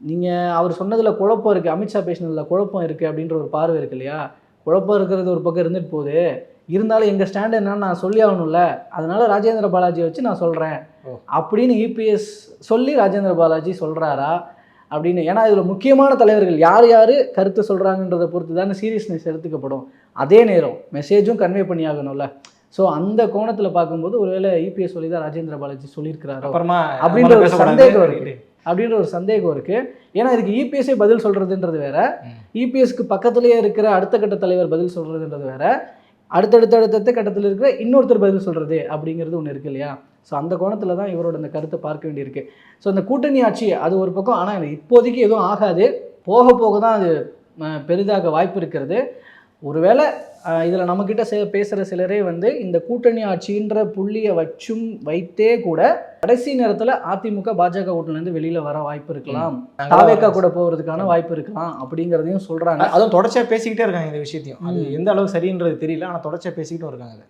நீங்கள் அவர் சொன்னதில் குழப்பம் இருக்குது, அமித்ஷா பேசினதில் குழப்பம் இருக்குது அப்படின்ற ஒரு பார்வை இருக்கு இல்லையா? குழப்பம் இருக்கிறது ஒரு பக்கம் இருந்துட்டு போகுது, இருந்தாலும் எங்கள் ஸ்டாண்ட் என்னன்னு நான் சொல்லி ஆகணும்ல, அதனால ராஜேந்திர பாலாஜியை வச்சு நான் சொல்கிறேன் அப்படின்னு இபிஎஸ் சொல்லி ராஜேந்திர பாலாஜி சொல்கிறாரா அப்படின்னு. ஏன்னா இதில் முக்கியமான தலைவர்கள் யார் யார் கருத்து சொல்கிறாங்கன்றதை பொறுத்து தானே சீரியஸ்னஸ் எடுத்துக்கப்படும். அதே நேரம் மெசேஜும் கன்வே பண்ணி ஆகணும்ல. ஸோ அந்த கோணத்தில் பார்க்கும்போது ஒருவேளை இபிஎஸ் சொல்லி தான் ராஜேந்திர பாலாஜி சொல்லியிருக்கிறாரோ அப்புறமா அப்படின்ற ஒரு சந்தேகம் இருக்குது. அப்படின்ற ஒரு சந்தேகம் இருக்குது. ஏன்னா இதுக்கு இபிஎஸ்ஸே பதில் சொல்கிறதுன்றது வேற, இபிஎஸ்க்கு பக்கத்துலேயே இருக்கிற அடுத்த கட்ட தலைவர் பதில் சொல்கிறதுன்றது வேற, அடுத்தடுத்த கட்டத்தில் இருக்கிற இன்னொருத்தர் பதில் சொல்கிறது அப்படிங்கிறது ஒன்று இருக்குது இல்லையா? ஸோ அந்த கோணத்தில் தான் இவரோட அந்த கருத்தை பார்க்க வேண்டியிருக்கு. ஸோ அந்த கூட்டணி ஆட்சி அது ஒரு பக்கம், ஆனால் இப்போதைக்கு எதுவும் ஆகாது, போக போக தான் அது பெரிதாக வாய்ப்பு இருக்கிறது. ஒருவேளை இதில் நம்மக்கிட்ட பேசுகிற சிலரே வந்து இந்த கூட்டணி ஆட்சின்ற புள்ளியை வைத்தே கூட கடைசி நேரத்தில் அதிமுக பாஜக கூட்டணிலேருந்து வெளியில் வர வாய்ப்பு இருக்கலாம், தாவேக்கா கூட போகிறதுக்கான வாய்ப்பு இருக்கலாம் அப்படிங்கிறதையும் சொல்கிறாங்க. அதுவும் தொடர்ச்சியாக பேசிக்கிட்டே இருக்காங்க இந்த விஷயத்தையும். அது எந்த அளவுக்கு சரின்றது தெரியல, ஆனால் தொடர்ச்சியாக பேசிக்கிட்டும் இருக்காங்க.